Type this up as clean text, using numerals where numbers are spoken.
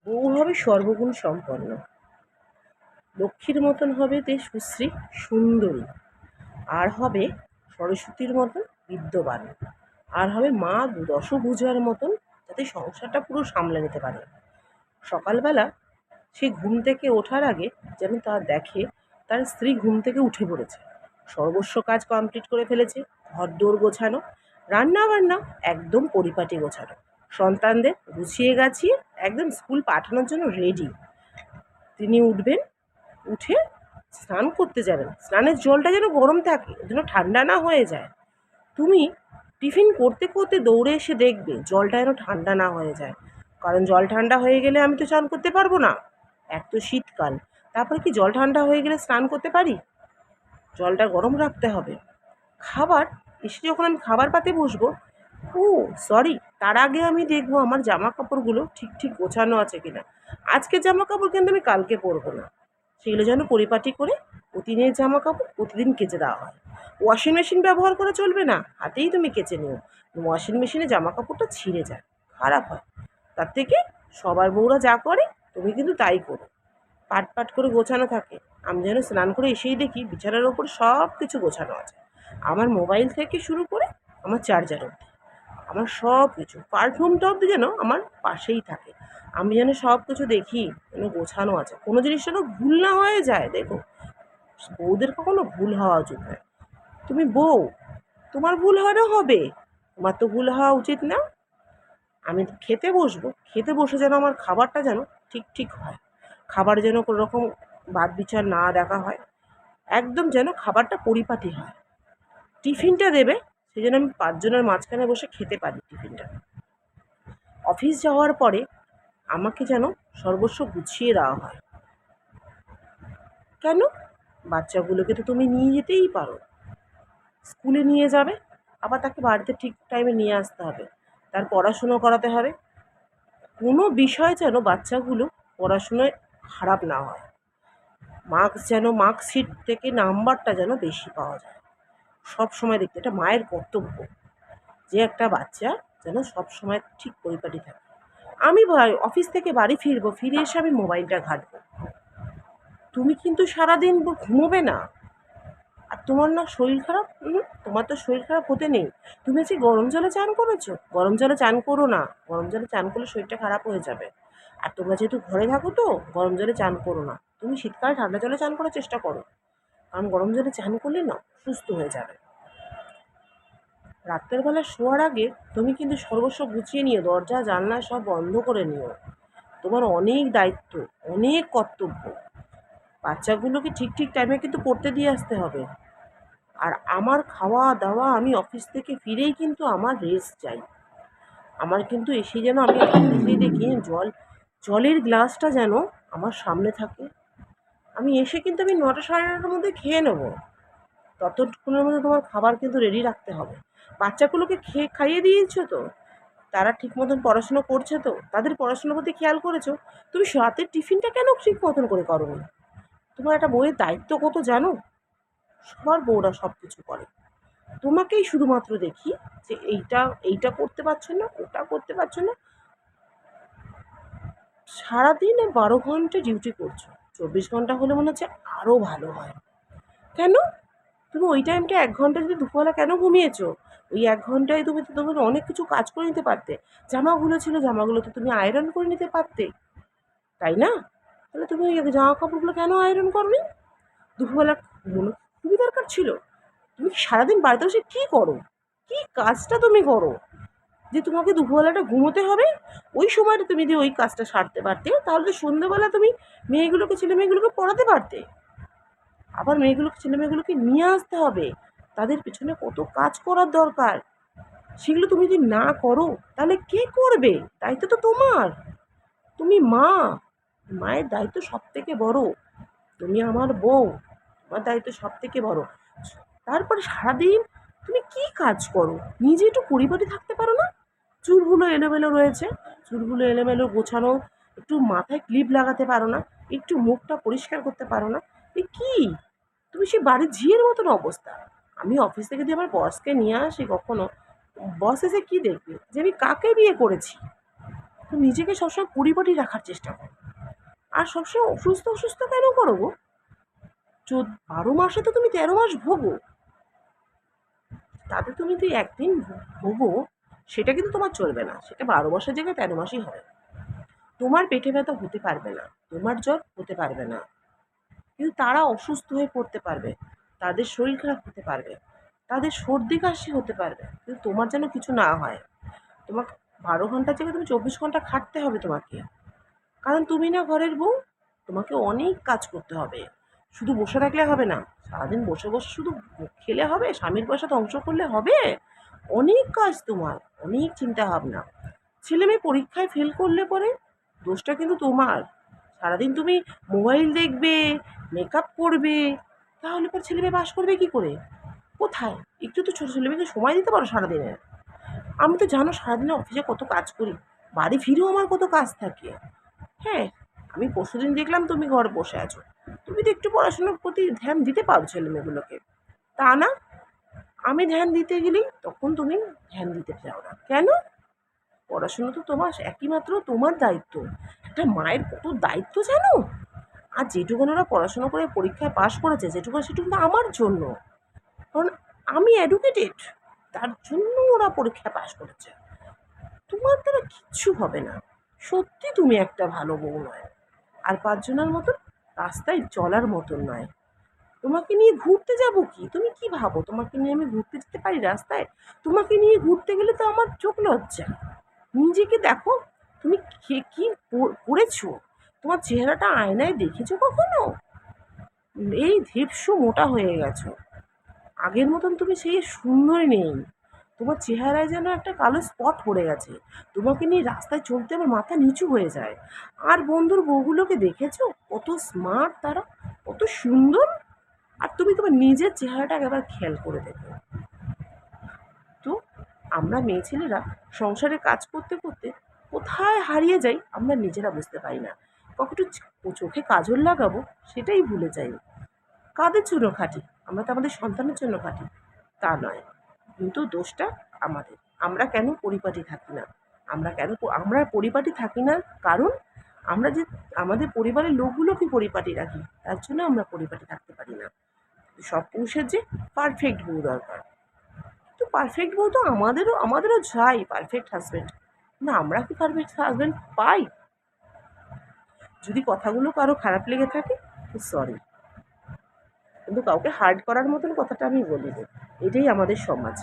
বউ হবে সর্বগুণ সম্পন্ন, লক্ষ্মীর মতন হবে তে সুশ্রী সুন্দরী, আর হবে সরস্বতীর মতন বিদ্যবান, আর হবে মা দশভুজার মতন, যাতে সংসারটা পুরো সামলে নিতে পারে। সকালবেলা সে ঘুম থেকে ওঠার আগে যেন তা দেখে তার স্ত্রী ঘুম থেকে উঠে পড়েছে, সর্বস্ব কাজ কমপ্লিট করে ফেলেছে, ঘরদোর গোছানো, রান্না বান্না একদম পরিপাটি গোছানো, সন্তানদের গুছিয়ে গাছিয়ে একদম স্কুল পাঠানোর জন্য রেডি। তিনি উঠবেন, উঠে স্নান করতে যাবেন, স্নানের জলটা যেন গরম থাকে, যেন ঠান্ডা না হয়ে যায়। তুমি টিফিন করতে করতে দৌড়ে এসে দেখবে জলটা যেন ঠান্ডা না হয়ে যায়, কারণ জল ঠান্ডা হয়ে গেলে আমি তো স্নান করতে পারবো না। এক তো শীতকাল, তারপরে কি জল ঠান্ডা হয়ে গেলে স্নান করতে পারি? জলটা গরম রাখতে হবে। খাবার এসে যখন আমি খাবার পাতে বসবো, ও সরি, তার আগে আমি দেখবো আমার জামা কাপড়গুলো ঠিক ঠিক গোছানো আছে কিনা। আজকের জামা কাপড় কিন্তু আমি কালকে পরবো না, সেগুলো যেন পরিপাটি করে প্রতিদিনের জামা কাপড় প্রতিদিন কেচে দেওয়া হয়। ওয়াশিং মেশিন ব্যবহার করা চলবে না, হাতেই তুমি কেচে নিও। ওয়াশিং মেশিনে জামা কাপড়টা ছিঁড়ে যায়, খারাপ হয়। তার থেকে সবার বউরা যা করে তুমি কিন্তু তাই করো, পাট পাট করে গোছানো থাকে। আমি যেন স্নান করে এসেই দেখি বিছানার ওপর সব কিছু গোছানো আছে, আমার মোবাইল থেকে শুরু করে আমার চার্জার অবধি, আমার সব কিছু পারফিউমটা অবধি যেন আমার পাশেই থাকে। আমি যেন সব কিছু দেখি যেন গোছানো আছে, কোনো জিনিস যেন ভুল না হয়ে যায়। দেখো, বউদের কখনো ভুল হওয়া উচিত নয়। তুমি বউ, তোমার ভুল হলেও হবে, তোমার তো ভুল হওয়া উচিত না। আমি খেতে বসবো, খেতে বসে যেন আমার খাবারটা যেন ঠিক ঠিক হয়, খাবার যেন কোনো রকম বাদ বিচার না দেখা হয়, একদম যেন খাবারটা পরিপাটি হয়। টিফিনটা দেবে, সেই জন্য আমি পাঁচজনের মাঝখানে বসে খেতে পারি টিফিনটা। অফিস যাওয়ার পরে আমাকে যেন সর্বস্ব গুছিয়ে দেওয়া হয়। কেন? বাচ্চাগুলোকে তো তুমি নিয়ে যেতেই পারো, স্কুলে নিয়ে যাবে, আবার তাকে বাড়িতে ঠিক টাইমে নিয়ে আসতে হবে, তার পড়াশুনো করাতে হবে। কোনো বিষয় যেন বাচ্চাগুলো পড়াশুনোয় খারাপ না হয়, মার্কস যেন মার্কশিট থেকে নাম্বারটা যেন বেশি পাওয়া যায়। সব সময় দেখতে, এটা মায়ের কর্তব্য যে একটা বাচ্চা যেন সব সময় ঠিক পরিপাটি থাকে। আমি অফিস থেকে বাড়ি ফিরবো, ফিরে এসে আমি মোবাইলটা ঘাঁটবো, তুমি কিন্তু সারাদিন ঘুমোবে না। আর তোমার না শরীর খারাপ, তোমার তো শরীর খারাপ হতে নেই। তুমি আজকে গরম জলে চান করেছো, গরম জলে চান করো না, গরম জলে চান করলে শরীরটা খারাপ হয়ে যাবে। আর তোমরা যেহেতু ঘরে থাকো তো গরম জলে চান করো না, তুমি শীতকালে ঠান্ডা জলে চান করার চেষ্টা করো, কারণ গরম জলে চান করলে না সুস্থ হয়ে যাবে। রাত্রের বেলা শোয়ার আগে তুমি কিন্তু সর্বস্ব গুছিয়ে নিও, দরজা জানলা সব বন্ধ করে নিও। তোমার অনেক দায়িত্ব, অনেক কর্তব্য। বাচ্চাগুলোকে ঠিক ঠিক টাইমে কিন্তু পড়তে দিয়ে আসতে হবে। আর আমার খাওয়া দাওয়া, আমি অফিস থেকে ফিরেই কিন্তু আমার রেস্ট চাই। আমার কিন্তু এসে যেন আমি এখন দেখেই দেখি জলের গ্লাসটা যেন আমার সামনে থাকে। আমি এসে কিন্তু আমি ৯টা সাড়ে ৯টার মধ্যে খেয়ে নেবো, ততক্ষণের মধ্যে তোমার খাবার কিন্তু রেডি রাখতে হবে। বাচ্চাগুলোকে খাইয়ে দিয়েছো তো, তারা ঠিক মতন পড়াশুনো করছে তো, তাদের পড়াশুনোর প্রতি খেয়াল করেছো? তুমি রাতের টিফিনটা কেন ঠিক মতন করে করোনি? তোমার একটা বইয়ের দায়িত্ব কত জানো? সবার বউরা সব কিছু করে, তোমাকেই শুধুমাত্র দেখি যে এইটা এইটা করতে পারছো না, ওটা করতে পারছো না। সারাদিনে 12 ঘন্টা ডিউটি করছো, 24 ঘন্টা হলে মনে হচ্ছে আরও ভালো হয়। কেন? তুমি ওই টাইমটা 1 ঘন্টা যদি দুপুরবেলা কেন ঘুমিয়েছো? ওই 1 ঘন্টায় তুমি তো তোমার অনেক কিছু কাজ করে নিতে পারতে। জামাগুলো ছিল, জামাগুলো তো তুমি আয়রন করে নিতে পারতে, তাই না? তাহলে তুমি ওই জামা কাপড়গুলো কেন আয়রন করোনি? দুপুরবেলা মনে খুবই দরকার ছিল। তুমি সারাদিন বাড়িতে বসে কী করো? কী কাজটা তুমি করো যে তোমাকে দুপুরবেলাটা ঘুমোতে হবে? ওই সময়টা তুমি যদি ওই কাজটা সারতে পারতে, তাহলে তো সন্ধ্যেবেলা তুমি ছেলে মেয়েগুলোকে পড়াতে পারতে। আবার ছেলে মেয়েগুলোকে নিয়ে আসতে হবে, তাদের পিছনে কত কাজ করার দরকার। সেগুলো তুমি যদি না করো তাহলে কে করবে? দায়িত্ব তো তোমার, তুমি মা, মায়ের দায়িত্ব সব থেকে বড়। তুমি আমার বউ, তোমার দায়িত্ব সব থেকে বড়। তারপরে সারাদিন তুমি কি কাজ করো? নিজে একটু পরিপাটি থাকতে পারো না? চুলগুলো এলোমেলো রয়েছে, চুলগুলো এলোমেলো গোছানো, একটু মাথায় ক্লিপ লাগাতে পারো না, একটু মুখটা পরিষ্কার করতে পারো না? এ কি? তুমি সে বাড়ির ঝিয়ের মতন অবস্থা। আমি অফিস থেকে যদি আমার বসকে নিয়ে আসি কখনো, বস এসে কী দেখবে যে আমি কাকে বিয়ে করেছি? তো নিজেকে সবসময় পরিপাটি রাখার চেষ্টা করো। আর সবসময় অসুস্থ অসুস্থ কেন করো গো? 12 মাসে তো তুমি 13 মাস ভোগো, তাতে তুমি যদি একদিন ভোগো সেটা কিন্তু তোমার চলবে না, সেটা 12 মাসের জায়গায় 13 মাসই হবে। তোমার পেটে ব্যথা হতে পারবে না, তোমার জ্বর হতে পারবে না, কিন্তু তারা অসুস্থ হয়ে পড়তে পারবে, তাদের শরীর খারাপ হতে পারবে, তাদের সর্দি কাশি হতে পারবে, কিন্তু তোমার যেন কিছু না হয়। তোমাকে 12 ঘন্টার জায়গায় তুমি 24 ঘন্টা খাটতে হবে তোমাকে, কারণ তুমি না ঘরের বউ, তোমাকে অনেক কাজ করতে হবে। শুধু বসে থাকলে হবে না, সারাদিন বসে বসে শুধু খেলে হবে, স্বামীর পয়সা ধ্বংস করলে হবে? অনেক কাজ তোমার, অনেক চিন্তা ভাবনা। ছেলে মেয়ে পরীক্ষায় ফেল করলে পরে দোষটা কিন্তু তোমার। সারাদিন তুমি মোবাইল দেখবে, মেকআপ করবে, তাহলে পর ছেলে মেয়ে পাস করবে কি করে? কোথায়? একটু তো ছোটো ছেলে মেয়েকে সময় দিতে পারো সারাদিনে। আমি তো জানো সারাদিনে অফিসে কত কাজ করি, বাড়ি ফিরেও আমার কত কাজ থাকে। হ্যাঁ, আমি পরশুদিন দেখলাম তুমি ঘরে বসে আছো, তুমি তো একটু পড়াশোনার প্রতি ধ্যান দিতে পারো ছেলে মেয়েগুলোকে, তা না। আমি ধ্যান দিতে গেলেই তখন তুমি ধ্যান দিতে চাও না কেন? পড়াশোনা তো তোমার একই মাত্র তোমার দায়িত্ব। একটা মায়ের কত দায়িত্ব জানো? আর যেটুকুন ওরা পড়াশোনা করে পরীক্ষায় পাশ করেছে যেটুকু সেটুকু তো আমার জন্য, কারণ আমি এডুকেটেড, তার জন্য ওরা পরীক্ষায় পাশ করেছে। তোমার দ্বারা কিচ্ছু হবে না, সত্যি তুমি একটা ভালো বউ নয়, আর 5 জনের মতন রাস্তায় চলার মতন নয়। তোমাকে নিয়ে ঘুরতে যাব কি? তুমি কি ভাবো তোমাকে নিয়ে আমি ঘুরতে যেতে পারি রাস্তায়? তোমাকে নিয়ে ঘুরতে গেলে তো আমার চোখ লজ্জা। নিজেকে দেখো, তুমি কি পড়েছো? তোমার চেহারাটা আয়নায় দেখেছো কখনো? এই ধিপসু মোটা হয়ে গেছো, আগের মতন তুমি সেই সুন্দরী নেই। তোমার চেহারায় যেন একটা কালো স্পট পড়ে গেছে, তোমাকে নিয়ে রাস্তায় চলতে আমার মাথা নিচু হয়ে যায়। আর বন্ধুর বউগুলোকে দেখেছো কত স্মার্ট তারা, কত সুন্দর। আর তুমি তোমার নিজের চেহারাটা একবার খেয়াল করে দেখো তো। আমরা মেয়ে ছেলেরা সংসারে কাজ করতে করতে কোথায় হারিয়ে যাই আমরা নিজেরা বুঝতে পারি না। কখনো চোখে কাজল লাগাবো সেটাই ভুলে যাই। কাদের জন্য খাটি? আমরা তো আমাদের সন্তানের জন্য খাটি, তা নয়। কিন্তু দোষটা আমাদের। আমরা কেন পরিপাটি থাকি না? আমরা পরিপাটি থাকি না, কারণ আমরা যে আমাদের পরিবারের লোকগুলোকে পরিপাটি রাখি, তার জন্য আমরা পরিপাটি থাকতে পারি না। সব পুরুষের যে পারফেক্ট বউ দরকার, তো পারফেক্ট বউ তো আমাদেরও চাই পারফেক্ট হাজব্যান্ড, না আমরা কি পারফেক্ট হাজব্যান্ড পাই? যদি কথাগুলো কারো খারাপ লেগে থাকে তো সরি, কিন্তু কাউকে হার্ট করার মতন কথাটা আমি বলিনি। এটাই আমাদের সমাজ।